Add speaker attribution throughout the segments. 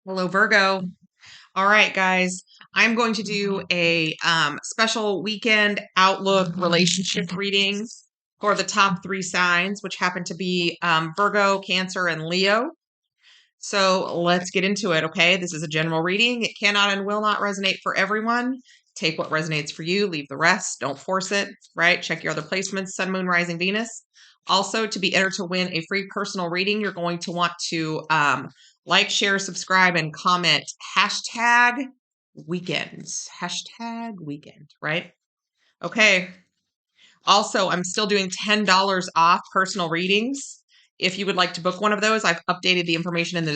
Speaker 1: Hello, Virgo. All right, guys. I'm going to do a special weekend outlook relationship reading for the top three signs, which happen to be Virgo, Cancer, and Leo. So let's get into it, okay? This is a general reading. It cannot and will not resonate for everyone. Take what resonates for you, leave the rest. Don't force it, right? Check your other placements, Sun, Moon, Rising, Venus. Also, to be entered to win a free personal reading, you're going to want to like, share, subscribe, and comment hashtag weekends. Hashtag weekend, right? Okay. Also, I'm still doing $10 off personal readings. If you would like to book one of those, I've updated the information in the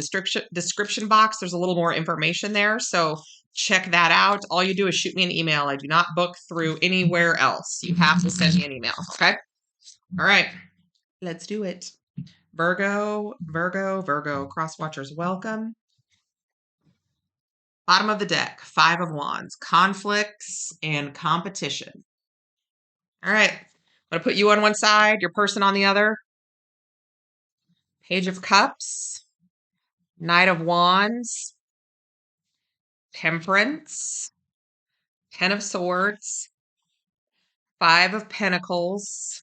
Speaker 1: description box. There's a little more information there, so check that out. All you do is shoot me an email. I do not book through anywhere else. You have to send me an email, okay? All right, let's do it. Virgo, Virgo, Virgo, cross watchers, welcome. Bottom of the deck, Five of Wands, conflicts and competition. All right, I'm going to put you on one side, your person on the other. Page of Cups, Knight of Wands, Temperance, Ten of Swords, Five of Pentacles,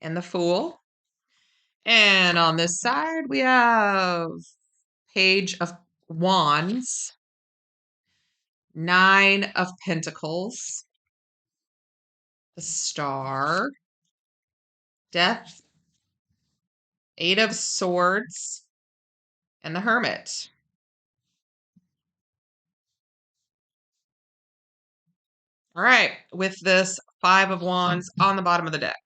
Speaker 1: and the Fool. And on this side, we have Page of Wands, Nine of Pentacles, the Star, Death, Eight of Swords, and the Hermit. All right, with this Five of Wands on the bottom of the deck.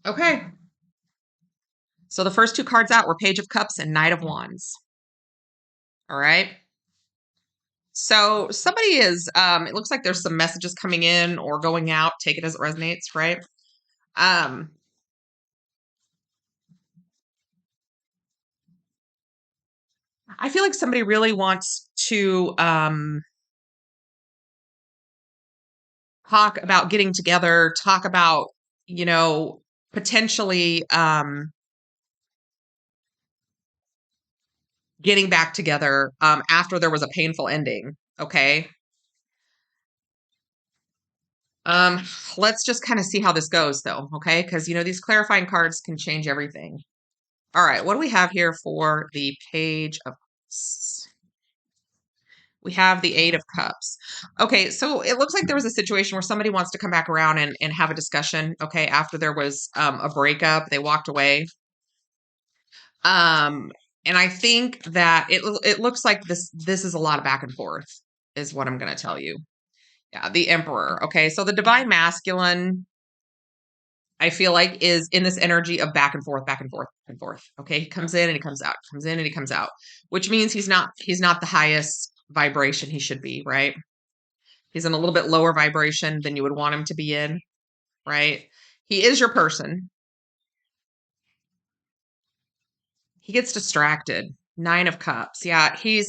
Speaker 1: Okay. So the first two cards out were Page of Cups and Knight of Wands. All right. So somebody is, it looks like there's some messages coming in or going out. Take it as it resonates, right? I feel like somebody really wants to talk about getting together, talk about, potentially getting back together after there was a painful ending. Okay. Let's just kind of see how this goes though. Okay. Because, these clarifying cards can change everything. All right. What do we have here for the Page of Cups? We have the Eight of Cups. Okay. So it looks like there was a situation where somebody wants to come back around and have a discussion. Okay. After there was a breakup, they walked away. And I think that it looks like this is a lot of back and forth, is what I'm going to tell you. Yeah, the Emperor. Okay, so the Divine Masculine, I feel like, is in this energy of back and forth, back and forth, back and forth. Okay, he comes in and he comes out, comes in and he comes out, which means he's not the highest vibration he should be, right? He's in a little bit lower vibration than you would want him to be in, right? He is your person. He gets distracted. Nine of Cups. Yeah, he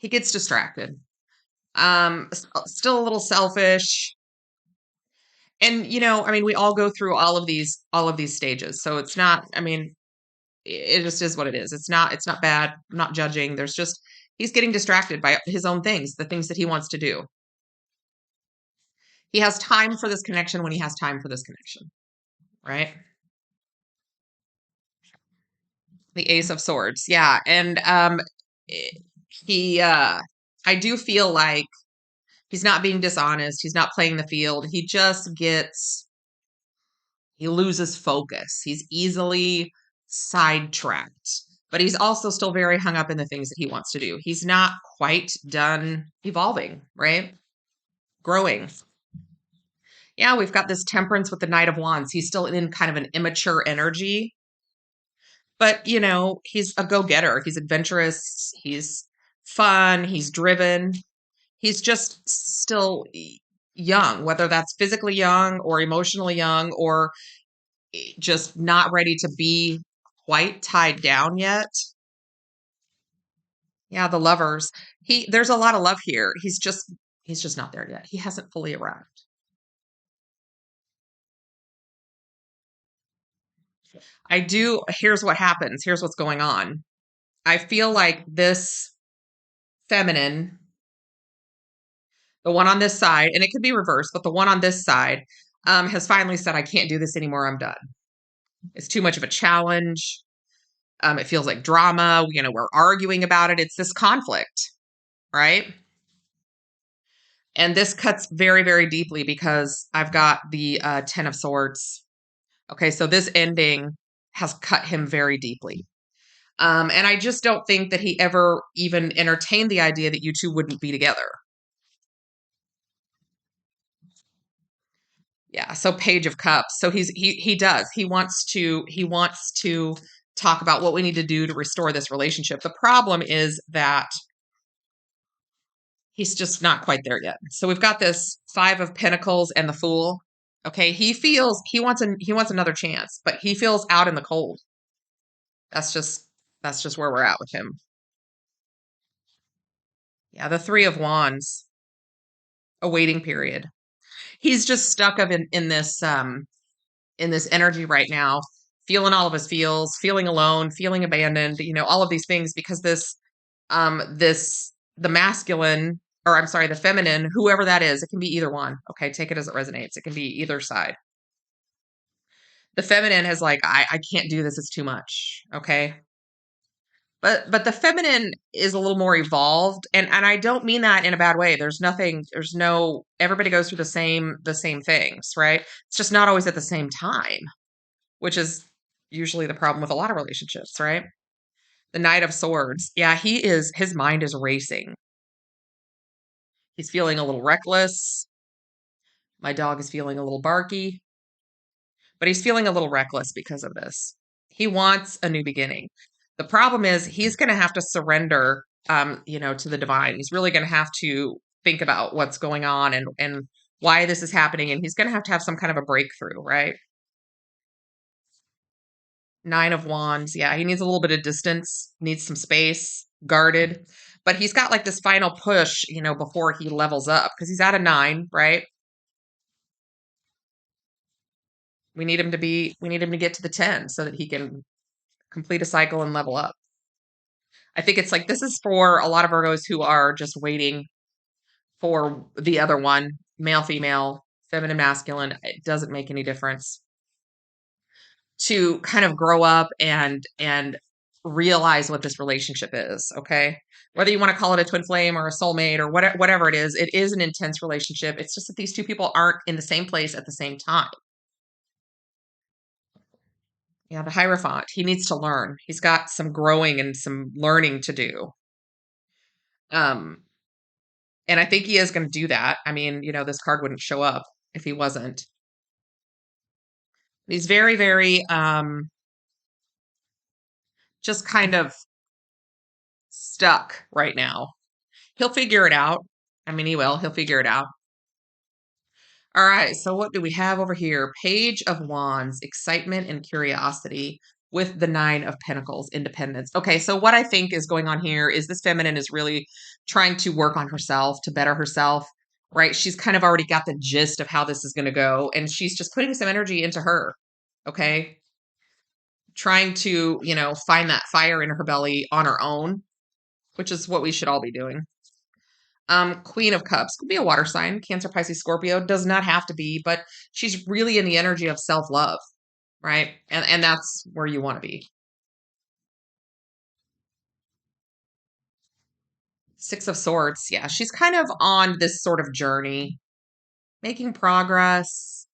Speaker 1: gets distracted. Still a little selfish. And we all go through all of these stages. So it's not, it just is what it is. It's not bad. I'm not judging. There's just he's getting distracted by his own things, the things that he wants to do. He has time for this connection when he has time for this connection, right? The Ace of Swords. Yeah, and I do feel like he's not being dishonest. He's not playing the field. He loses focus. He's easily sidetracked, but he's also still very hung up in the things that he wants to do. He's not quite done evolving, right? Growing. Yeah, we've got this Temperance with the Knight of Wands. He's still in kind of an immature energy, but he's a go-getter. He's adventurous. He's fun. He's driven. He's just still young, whether that's physically young or emotionally young or just not ready to be quite tied down yet. Yeah, the Lovers. There's a lot of love here. He's just not there yet. He hasn't fully arrived. Here's what happens. Here's what's going on. I feel like this feminine, the one on this side, and it could be reversed, but the one on this side has finally said, I can't do this anymore. I'm done. It's too much of a challenge. It feels like drama. We're arguing about it. It's this conflict, right? And this cuts very, very deeply because I've got the 10 of Swords. Okay, so this ending has cut him very deeply. And I just don't think that he ever even entertained the idea that you two wouldn't be together. Yeah, so Page of Cups. So he does. He wants to talk about what we need to do to restore this relationship. The problem is that he's just not quite there yet. So we've got this 5 of Pentacles and the Fool. Okay, he feels he wants another chance, but he feels out in the cold. That's just where we're at with him. Yeah, the 3 of Wands. A waiting period. He's just stuck in this energy right now, feeling all of his feels, feeling alone, feeling abandoned, all of these things because the masculine, or I'm sorry, the feminine, whoever that is, it can be either one. Okay, take it as it resonates. It can be either side. The feminine has like, I can't do this, it's too much. Okay. But the feminine is a little more evolved, and I don't mean that in a bad way. Everybody goes through the same things, right? It's just not always at the same time, which is usually the problem with a lot of relationships, right? The Knight of Swords. Yeah, his mind is racing. He's feeling a little reckless. My dog is feeling a little barky, but he's feeling a little reckless because of this. He wants a new beginning. The problem is he's going to have to surrender, to the divine. He's really going to have to think about what's going on and why this is happening. And he's going to have some kind of a breakthrough, right? 9 of Wands. Yeah, he needs a little bit of distance, needs some space, guarded. But he's got like this final push, before he levels up because he's at a 9, right? We need him to get to the 10 so that he can complete a cycle and level up. I think it's like this is for a lot of Virgos who are just waiting for the other one, male, female, feminine, masculine. It doesn't make any difference, to kind of grow up and realize what this relationship is. Okay, whether you want to call it a twin flame or a soulmate or whatever it is an intense relationship. It's just that these two people aren't in the same place at the same time. Yeah, the Hierophant. He needs to learn. He's got some growing and some learning to do. And I think he is going to do that. I mean, this card wouldn't show up if he wasn't. He's very, very just kind of stuck right now. He'll figure it out. I mean, he will. He'll figure it out. All right. So what do we have over here? Page of Wands, excitement and curiosity with the 9 of Pentacles, independence. Okay. So what I think is going on here is this feminine is really trying to work on herself, to better herself, right? She's kind of already got the gist of how this is going to go. And she's just putting some energy into her. Okay. Trying to, find that fire in her belly on her own, which is what we should all be doing. Queen of Cups could be a water sign, Cancer, Pisces, Scorpio, does not have to be, but she's really in the energy of self-love, right? And that's where you want to be. 6 of Swords. Yeah, she's kind of on this sort of journey, making progress.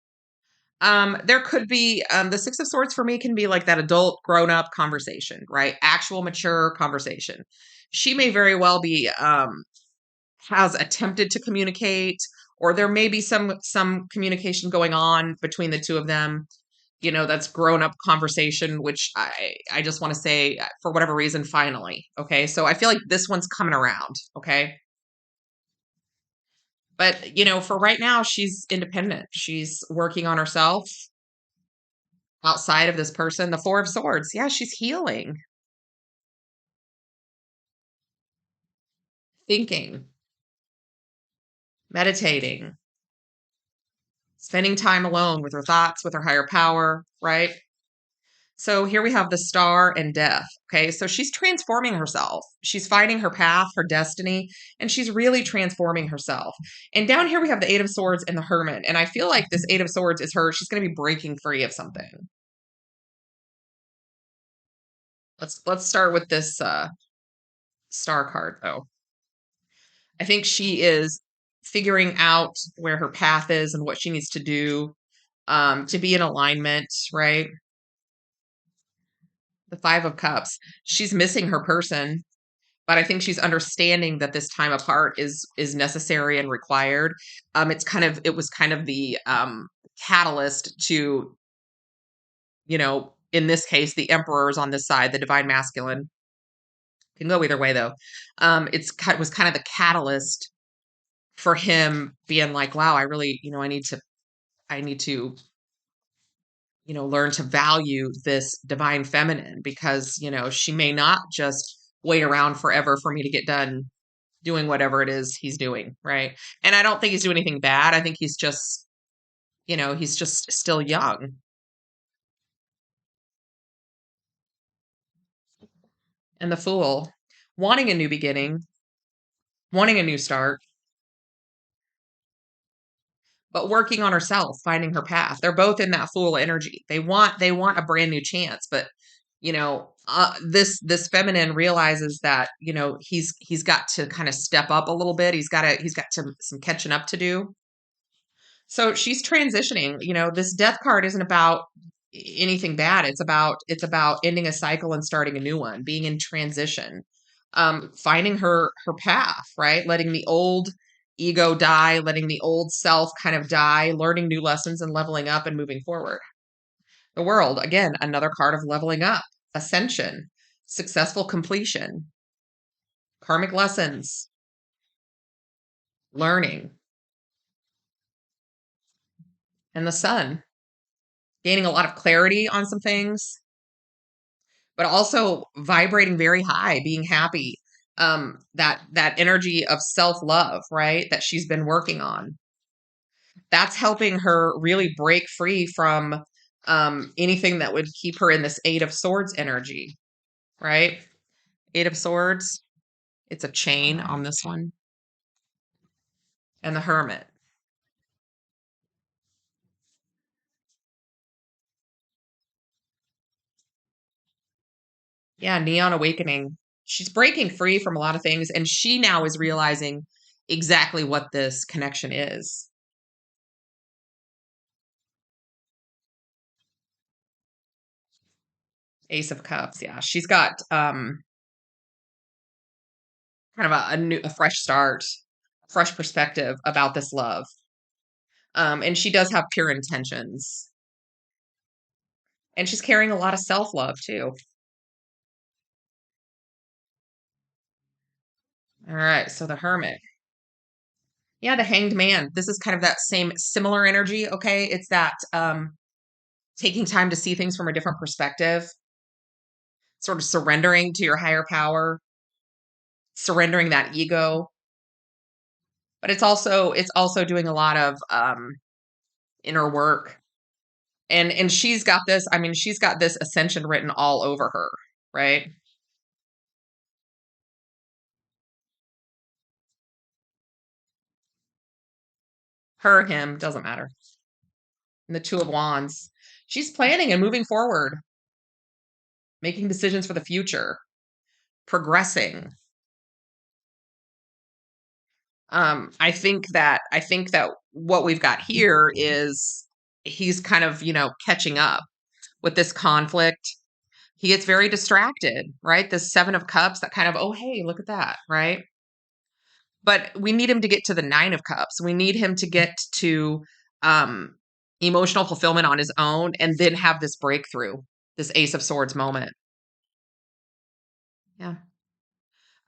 Speaker 1: There could be the 6 of Swords for me can be like that adult grown-up conversation, right? Actual mature conversation. She may very well be has attempted to communicate, or there may be some communication going on between the two of them, that's grown up conversation, which I just want to say, for whatever reason, finally. Okay, so I feel like this one's coming around. Okay, but for right now, she's independent. She's working on herself outside of this person. The 4 of Swords. Yeah, she's healing, thinking, meditating, spending time alone with her thoughts, with her higher power, right? So here we have the Star and Death. Okay, so she's transforming herself. She's finding her path, her destiny, and she's really transforming herself. And down here we have the Eight of Swords and the Hermit. And I feel like this Eight of Swords is her. She's going to be breaking free of something. Let's start with this Star card, though. I think she is figuring out where her path is and what she needs to do to be in alignment, right? The Five of Cups. She's missing her person, but I think she's understanding that this time apart is necessary and required. It was kind of the catalyst to, in this case, the Emperor's on this side, the divine masculine. Can go either way though. It was kind of the catalyst for him being like, wow, I really, I need to learn to value this divine feminine because, she may not just wait around forever for me to get done doing whatever it is he's doing, right? And I don't think he's doing anything bad. I think he's just still young. And the Fool, wanting a new beginning, wanting a new start, but working on herself, finding her path. They're both in that Fool energy. They want a brand new chance, but this feminine realizes that he's got to kind of step up a little bit. He's got some catching up to do. So she's transitioning. This Death card isn't about anything bad. It's about ending a cycle and starting a new one, being in transition, finding her path, right? Letting the old ego die, letting the old self kind of die, learning new lessons and leveling up and moving forward. The World, again, another card of leveling up, ascension, successful completion, karmic lessons, learning. And the Sun, gaining a lot of clarity on some things, but also vibrating very high, being happy. That energy of self-love, right? That she's been working on. That's helping her really break free from anything that would keep her in this Eight of Swords energy, right? Eight of Swords. It's a chain on this one. And the Hermit. Yeah, Neon Awakening. She's breaking free from a lot of things, and she now is realizing exactly what this connection is. Ace of Cups. Yeah, she's got kind of a fresh start, fresh perspective about this love. And she does have pure intentions. And she's carrying a lot of self-love too. All right, so the Hermit. Yeah, the Hanged Man. This is kind of that same similar energy, okay? It's that taking time to see things from a different perspective, sort of surrendering to your higher power, surrendering that ego. But it's also doing a lot of inner work. And she's got this, I mean, she's got this ascension written all over her, right? Her, him, doesn't matter. And the Two of Wands. She's planning and moving forward, making decisions for the future, progressing. I think that what we've got here is he's kind of, catching up with this conflict. He gets very distracted, right? The Seven of Cups, that kind of, oh, hey, look at that, right? But we need him to get to the Nine of Cups. We need him to get to um, emotional fulfillment on his own and then have this breakthrough, this Ace of Swords moment. Yeah.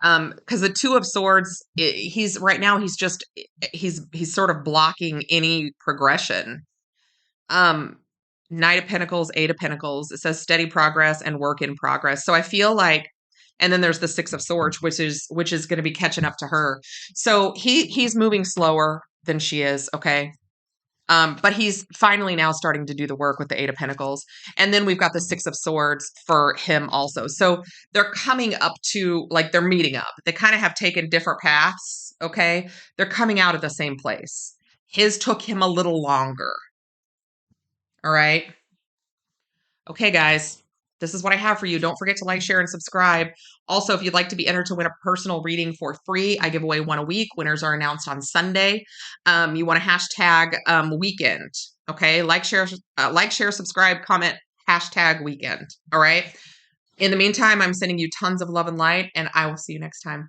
Speaker 1: Because the Two of Swords, he's right now, he's sort of blocking any progression. Um, Knight of Pentacles, Eight of Pentacles. It says steady progress and work in progress. So I feel like, and then there's the Six of Swords, which is going to be catching up to her. So he's moving slower than she is. Okay. But he's finally now starting to do the work with the Eight of Pentacles. And then we've got the Six of Swords for him also. So they're coming up to, like, they're meeting up. They kind of have taken different paths, okay? They're coming out of the same place. His took him a little longer. All right? Okay, guys. This is what I have for you. Don't forget to like, share, and subscribe. Also, if you'd like to be entered to win a personal reading for free, I give away one a week. Winners are announced on Sunday. You want to hashtag weekend. Okay, like, share, subscribe, comment, hashtag weekend. All right. In the meantime, I'm sending you tons of love and light, and I will see you next time.